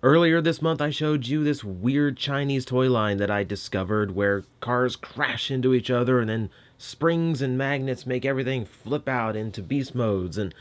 Earlier this month, I showed you this weird Chinese toy line that I discovered where cars crash into each other and then springs and magnets make everything flip out into beast modes. And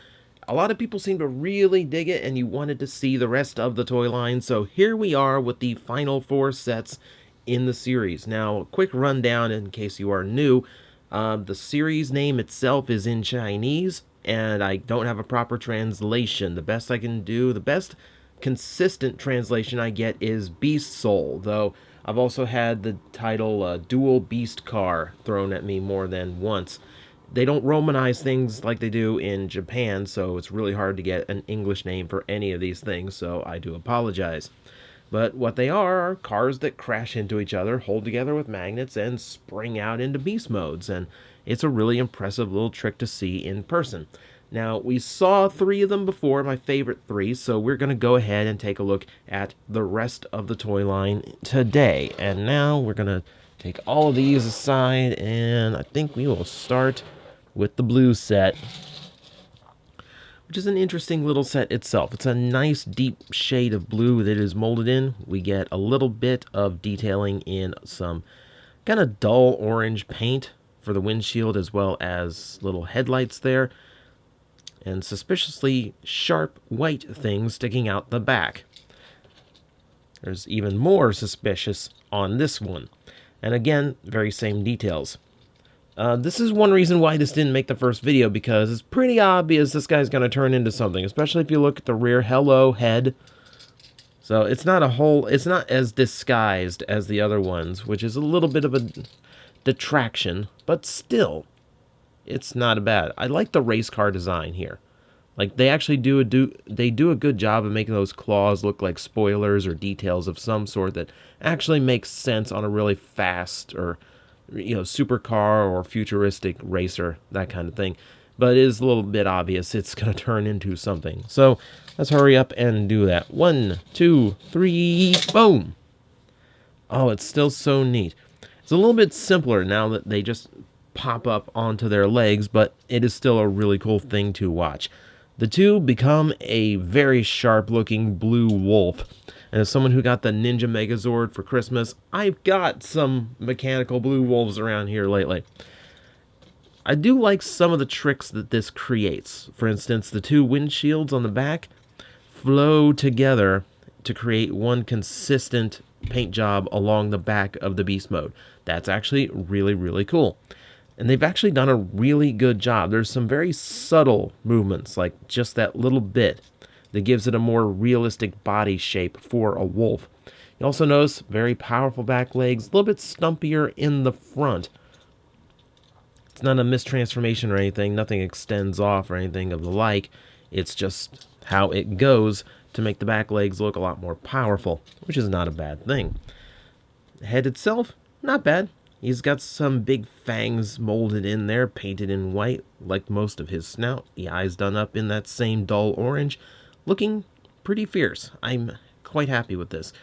a lot of people seem to really dig it, and you wanted to see the rest of the toy line. So here we are with the final 4 sets in the series. Now, a quick rundown in case you are new. The series name itself is in Chinese, and I don't have a proper translation. The best I can do, the best consistent translation I get is Beast Soul, though I've also had the title Dual Beast Car thrown at me more than once. They don't romanize things like they do in Japan, so it's really hard to get an English name for any of these things, so I do apologize. But what they are cars that crash into each other, hold together with magnets, and spring out into beast modes, and it's a really impressive little trick to see in person. Now, we saw 3 of them before, my favorite 3, so we're going to go ahead and take a look at the rest of the toy line today. And now we're going to take all of these aside, and I think we will start with the blue set, which is an interesting little set itself. It's a nice deep shade of blue that is molded in. We get a little bit of detailing in some kind of dull orange paint for the windshield, as well as little headlights there, and suspiciously sharp white things sticking out the back. There's even more suspicious on this one. And again, very same details. This is one reason why this didn't make the first video, because it's pretty obvious this guy's going to turn into something, especially if you look at the rear hello head. So it's not as disguised as the other ones, which is a little bit of a detraction, but still, it's not bad. I like the race car design here. Like, they actually do a good job of making those claws look like spoilers or details of some sort that actually makes sense on a really fast or, supercar or futuristic racer, that kind of thing. But it is a little bit obvious it's going to turn into something. So let's hurry up and do that. 1, 2, 3, boom! Oh, it's still so neat. It's a little bit simpler now that they just pop up onto their legs, but it is still a really cool thing to watch. The 2 become a very sharp-looking blue wolf. And as someone who got the Ninja Megazord for Christmas, I've got some mechanical blue wolves around here lately. I do like some of the tricks that this creates. For instance, the 2 windshields on the back flow together to create one consistent paint job along the back of the beast mode. That's actually really, really cool. And they've actually done a really good job. There's some very subtle movements, like just that little bit, that gives it a more realistic body shape for a wolf. You also notice very powerful back legs, a little bit stumpier in the front. It's not a mistransformation or anything. Nothing extends off or anything of the like. It's just how it goes to make the back legs look a lot more powerful, which is not a bad thing. The head itself, not bad. He's got some big fangs molded in there, painted in white, like most of his snout. The eyes done up in that same dull orange, looking pretty fierce. I'm quite happy with this.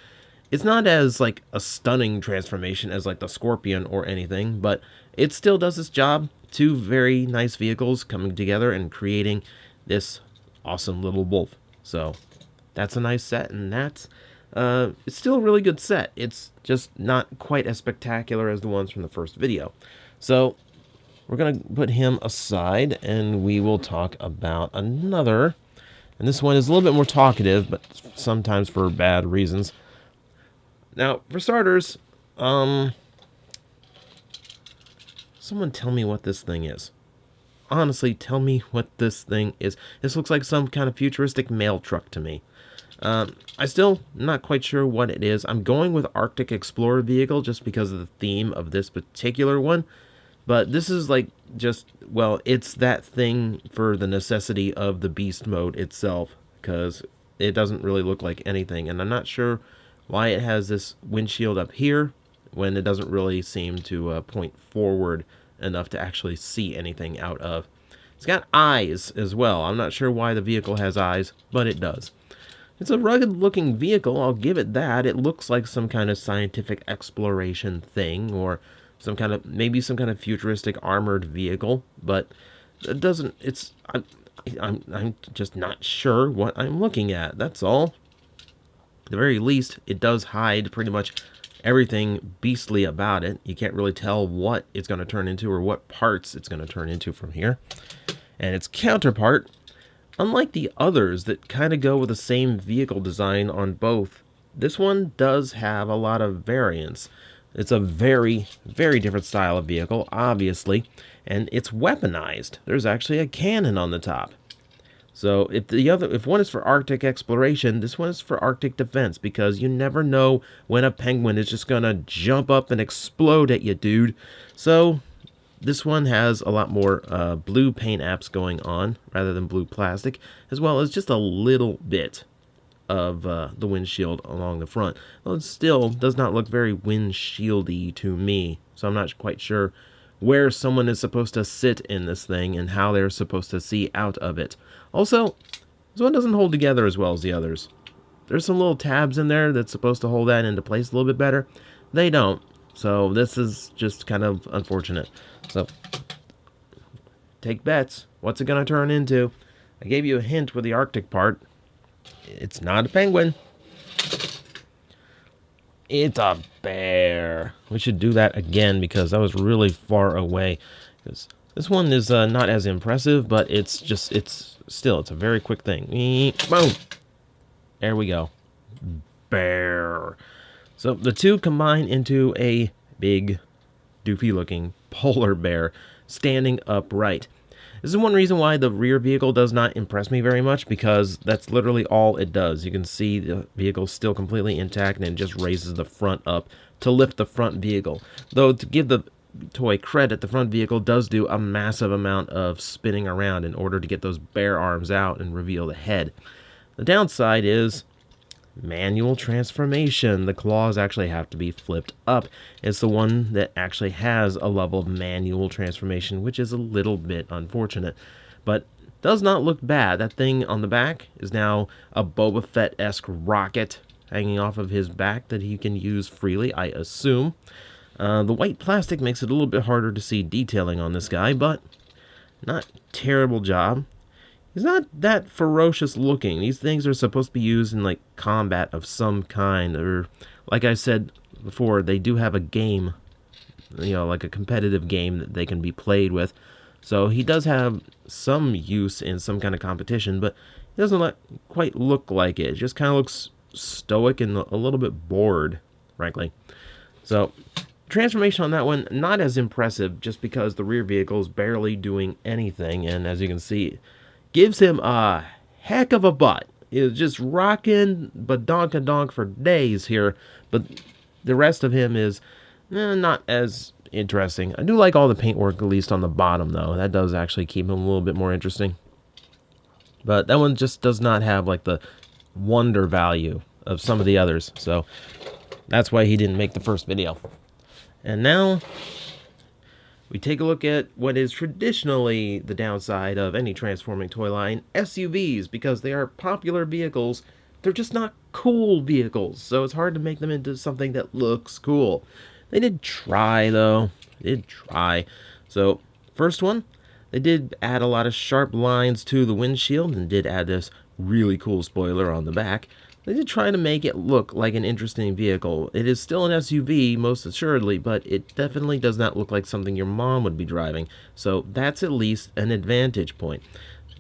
It's not as, like, a stunning transformation as, like, the Scorpion or anything, but it still does its job. 2 very nice vehicles coming together and creating this awesome little wolf. So, that's a nice set, and that's... it's still a really good set. It's just not quite as spectacular as the ones from the first video. So, we're going to put him aside, and we will talk about another. And this one is a little bit more talkative, but sometimes for bad reasons. Now, for starters, someone tell me what this thing is. Honestly, tell me what this thing is. This looks like some kind of futuristic mail truck to me. I still not quite sure what it is. I'm going with Arctic Explorer vehicle just because of the theme of this particular one. But this is like just, well, it's that thing for the necessity of the beast mode itself, because it doesn't really look like anything. And I'm not sure why it has this windshield up here when it doesn't really seem to point forward enough to actually see anything out of. It's got eyes as well. I'm not sure why the vehicle has eyes, but it does. It's a rugged-looking vehicle, I'll give it that. It looks like some kind of scientific exploration thing, or maybe some kind of futuristic armored vehicle, but it doesn't, I'm just not sure what I'm looking at, that's all. At the very least, it does hide pretty much everything beastly about it. You can't really tell what it's going to turn into or what parts it's going to turn into from here. And its counterpart, unlike the others that kind of go with the same vehicle design on both, this one does have a lot of variance. It's a very, very different style of vehicle, obviously, and it's weaponized. There's actually a cannon on the top. So if one is for Arctic exploration, this one is for Arctic defense, because you never know when a penguin is just gonna jump up and explode at you, dude. So this one has a lot more blue paint apps going on rather than blue plastic, as well as just a little bit of the windshield along the front. Though it still does not look very windshieldy to me, so I'm not quite sure where someone is supposed to sit in this thing and how they're supposed to see out of it. Also, this one doesn't hold together as well as the others. There's some little tabs in there that's supposed to hold that into place a little bit better. They don't, so this is just kind of unfortunate. So, take bets. What's it going to turn into? I gave you a hint with the Arctic part. It's not a penguin. It's a bear. We should do that again because that was really far away. This one is not as impressive, but it's a very quick thing. Boom. There we go. Bear. So the two combine into a big, doofy-looking polar bear standing upright. This is one reason why the rear vehicle does not impress me very much, because that's literally all it does. You can see the vehicle still completely intact, and it just raises the front up to lift the front vehicle. Though, to give the toy credit, the front vehicle does do a massive amount of spinning around in order to get those bear arms out and reveal the head. The downside is manual transformation. The claws actually have to be flipped up. It's the one that actually has a level of manual transformation, which is a little bit unfortunate, but does not look bad. That thing on the back is now a Boba Fett-esque rocket hanging off of his back that he can use freely, I assume. The white plastic makes it a little bit harder to see detailing on this guy, but not terrible job. He's not that ferocious looking. These things are supposed to be used in like combat of some kind, or like I said before, they do have a game, like a competitive game that they can be played with. So he does have some use in some kind of competition, but he doesn't quite look like it. It just kind of looks stoic and a little bit bored, frankly. So transformation on that one, not as impressive, just because the rear vehicle is barely doing anything, and as you can see, gives him a heck of a butt. Is just rocking badonka-donk for days here, but the rest of him is not as interesting. I do like all the paintwork, at least on the bottom, though. That does actually keep him a little bit more interesting. But that one just does not have like the wonder value of some of the others, so that's why he didn't make the first video. And now we take a look at what is traditionally the downside of any transforming toy line, SUVs, because they are popular vehicles. They're just not cool vehicles, so it's hard to make them into something that looks cool. They did try, though. They did try. So, first one, they did add a lot of sharp lines to the windshield and did add this really cool spoiler on the back. They did try to make it look like an interesting vehicle. It is still an SUV, most assuredly, but it definitely does not look like something your mom would be driving. So that's at least an advantage point.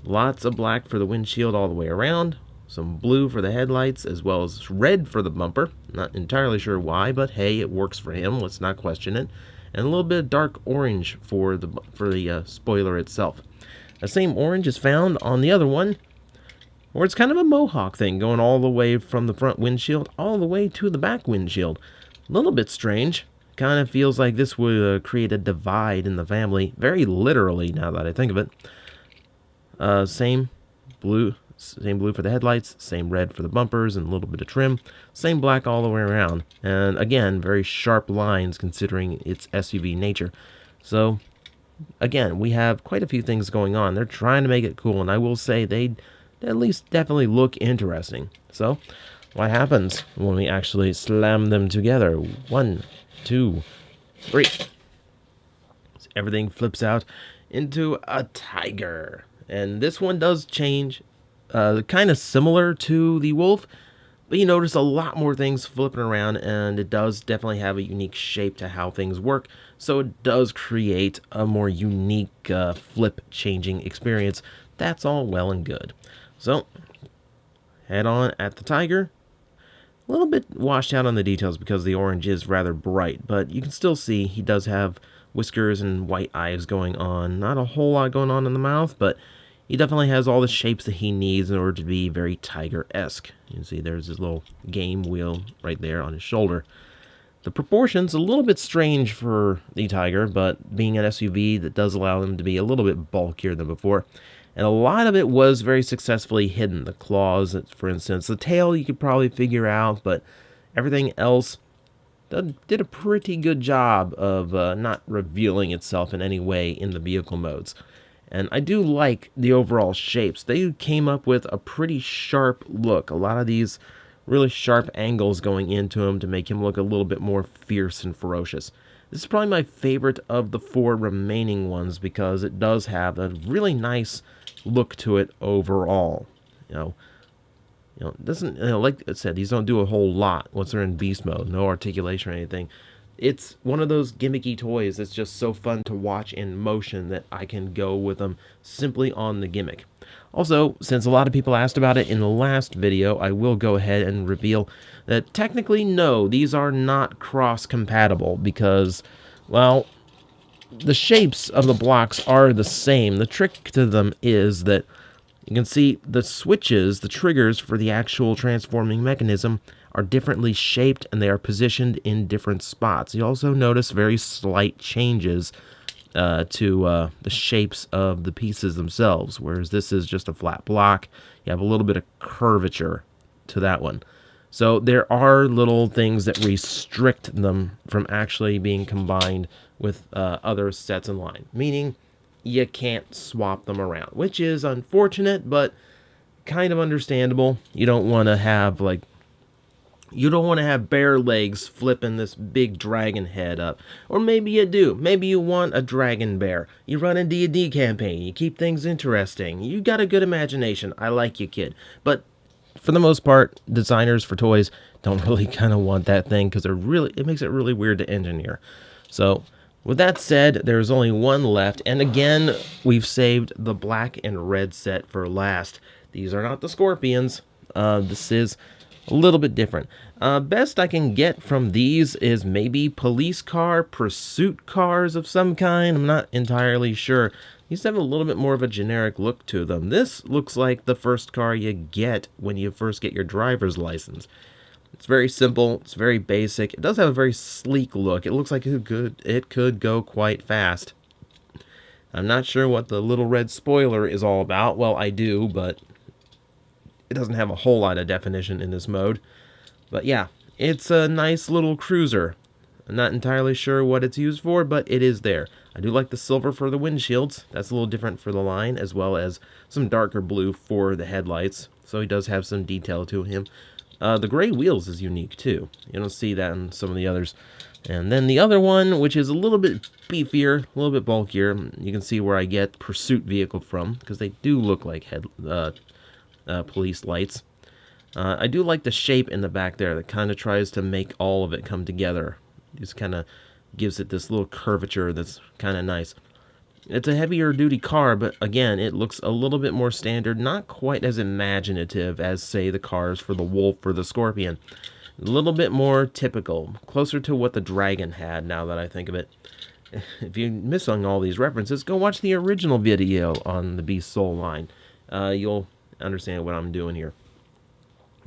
Lots of black for the windshield all the way around, some blue for the headlights, as well as red for the bumper. Not entirely sure why, but hey, it works for him. Let's not question it. And a little bit of dark orange for the spoiler itself. The same orange is found on the other one, or it's kind of a mohawk thing going all the way from the front windshield all the way to the back windshield. A little bit strange. Kind of feels like this would create a divide in the family, very literally now that I think of it. Same blue for the headlights, same red for the bumpers and a little bit of trim, same black all the way around. And again, very sharp lines considering its SUV nature. So again, we have quite a few things going on. They're trying to make it cool, and I will say they at least definitely look interesting. So, what happens when we actually slam them together? 1, 2, 3. So everything flips out into a tiger. And this one does change, kind of similar to the wolf, But you notice a lot more things flipping around, and it does definitely have a unique shape to how things work. So it does create a more unique flip changing experience. That's all well and good. So head on at the Tiger. A little bit washed out on the details because the orange is rather bright, but you can still see he does have whiskers and white eyes going on. Not a whole lot going on in the mouth, but he definitely has all the shapes that he needs in order to be very Tiger-esque. You can see there's his little game wheel right there on his shoulder. The proportions a little bit strange for the Tiger, but being an SUV, that does allow them to be a little bit bulkier than before. And a lot of it was very successfully hidden. The claws, for instance. The tail you could probably figure out, but everything else did a pretty good job of not revealing itself in any way in the vehicle modes. And I do like the overall shapes. They came up with a pretty sharp look. A lot of these really sharp angles going into him to make him look a little bit more fierce and ferocious. This is probably my favorite of the 4 remaining ones because it does have a really nice look to it overall. It doesn't, like I said, these don't do a whole lot once they're in beast mode. No articulation or anything. It's one of those gimmicky toys that's just so fun to watch in motion that I can go with them simply on the gimmick. Also, since a lot of people asked about it in the last video, I will go ahead and reveal that technically, no, these are not cross-compatible because, well, the shapes of the blocks are the same. The trick to them is that you can see the switches, the triggers for the actual transforming mechanism are differently shaped and they are positioned in different spots. You also notice very slight changes to the shapes of the pieces themselves, whereas this is just a flat block. You have a little bit of curvature to that one. So there are little things that restrict them from actually being combined with other sets in line, meaning you can't swap them around, which is unfortunate, but kind of understandable. You don't want to have bare legs flipping this big dragon head up. Or maybe you do. Maybe you want a dragon bear. You run a D&D campaign. You keep things interesting. You got a good imagination. I like you, kid. But for the most part, designers for toys don't really kind of want that thing because it makes it really weird to engineer. So with that said, there's only one left. And again, we've saved the black and red set for last. These are not the Scorpions. This is a little bit different. Best I can get from these is maybe police car, pursuit cars of some kind. I'm not entirely sure. These have a little bit more of a generic look to them. This looks like the first car you get when you first get your driver's license. It's very simple. It's very basic. It does have a very sleek look. It looks like it could go quite fast. I'm not sure what the little red spoiler is all about. Well, I do, but it doesn't have a whole lot of definition in this mode. But yeah, it's a nice little cruiser. I'm not entirely sure what it's used for, but it is there. I do like the silver for the windshields. That's a little different for the line, as well as some darker blue for the headlights. So he does have some detail to him. The gray wheels is unique too. You don't see that in some of the others. And then the other one, which is a little bit beefier, a little bit bulkier, you can see where I get pursuit vehicle from, because they do look like police lights. I do like the shape in the back there that kind of tries to make all of it come together. Just kind of gives it this little curvature that's kind of nice. It's a heavier duty car, but again, it looks a little bit more standard, not quite as imaginative as, say, the cars for the Wolf or the Scorpion. A little bit more typical, closer to what the Dragon had, now that I think of it. If you're missing all these references, go watch the original video on the Beast Soul line. You'll understand what I'm doing here.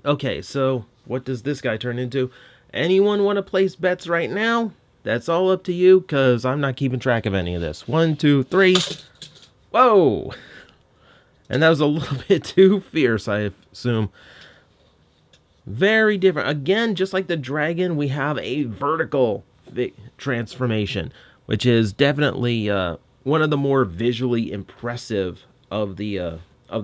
Okay, so what does this guy turn into? Anyone want to place bets right now? That's all up to you, because I'm not keeping track of any of this. 1, 2, 3. Whoa! And that was a little bit too fierce, I assume. Very different. Again, just like the Dragon, we have a vertical transformation, which is definitely one of the more visually impressive of the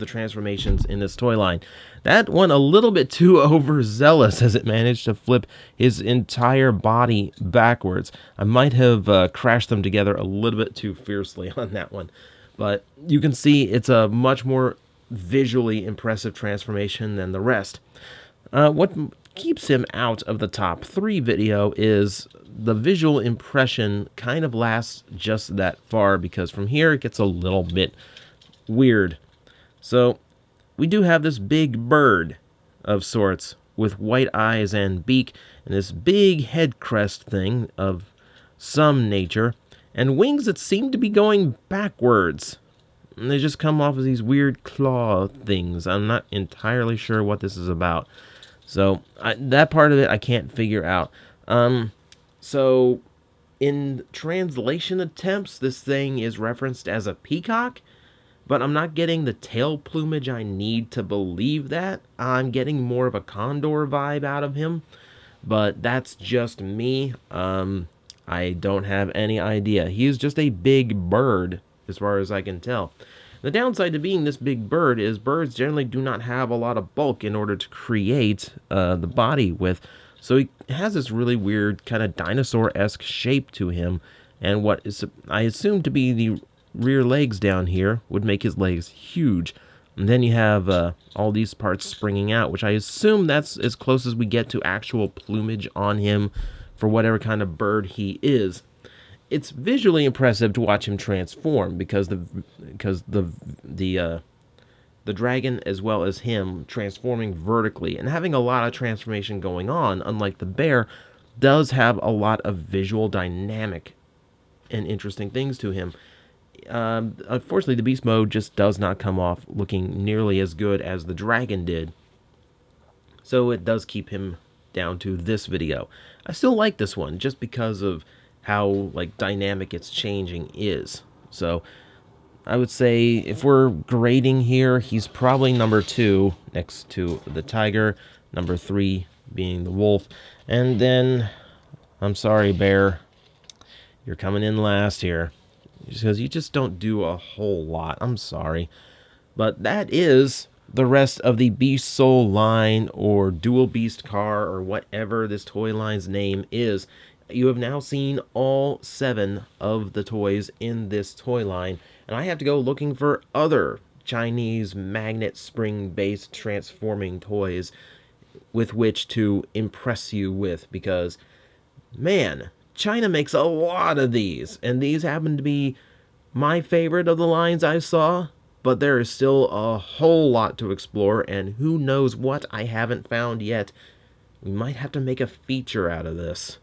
transformations in this toy line. That one a little bit too overzealous as it managed to flip his entire body backwards. I might have crashed them together a little bit too fiercely on that one. But you can see it's a much more visually impressive transformation than the rest. What keeps him out of the top 3 video is the visual impression kind of lasts just that far, because from here it gets a little bit weird. So we do have this big bird of sorts with white eyes and beak and this big head crest thing of some nature and wings that seem to be going backwards. And they just come off as these weird claw things. I'm not entirely sure what this is about. So that part of it I can't figure out. So in translation attempts, this thing is referenced as a peacock, but I'm not getting the tail plumage I need to believe that. I'm getting more of a condor vibe out of him, but that's just me. I don't have any idea. He's just a big bird, as far as I can tell. The downside to being this big bird is birds generally do not have a lot of bulk in order to create the body with. So he has this really weird kind of dinosaur-esque shape to him, and what is I assume to be the rear legs down here would make his legs huge. And then you have all these parts springing out, which I assume that's as close as we get to actual plumage on him for whatever kind of bird he is. It's visually impressive to watch him transform because the dragon as well as him transforming vertically and having a lot of transformation going on, unlike the bear, does have a lot of visual dynamic and interesting things to him. Unfortunately, the beast mode just does not come off looking nearly as good as the dragon did, so it does keep him down to this video. I still like this one just because of how dynamic its changing is. So I would say if we're grading here, he's probably number 2 next to the tiger, number 3 being the wolf, and then I'm sorry, bear, you're coming in last here because you just don't do a whole lot. I'm sorry, but that is the rest of the Beast Soul line, or Dual Beast car, or whatever this toy line's name is. You have now seen all 7 of the toys in this toy line, and I have to go looking for other Chinese magnet spring-based transforming toys with which to impress you with, because, man, China makes a lot of these, and these happen to be my favorite of the lines I saw, but there is still a whole lot to explore, and who knows what I haven't found yet. We might have to make a feature out of this.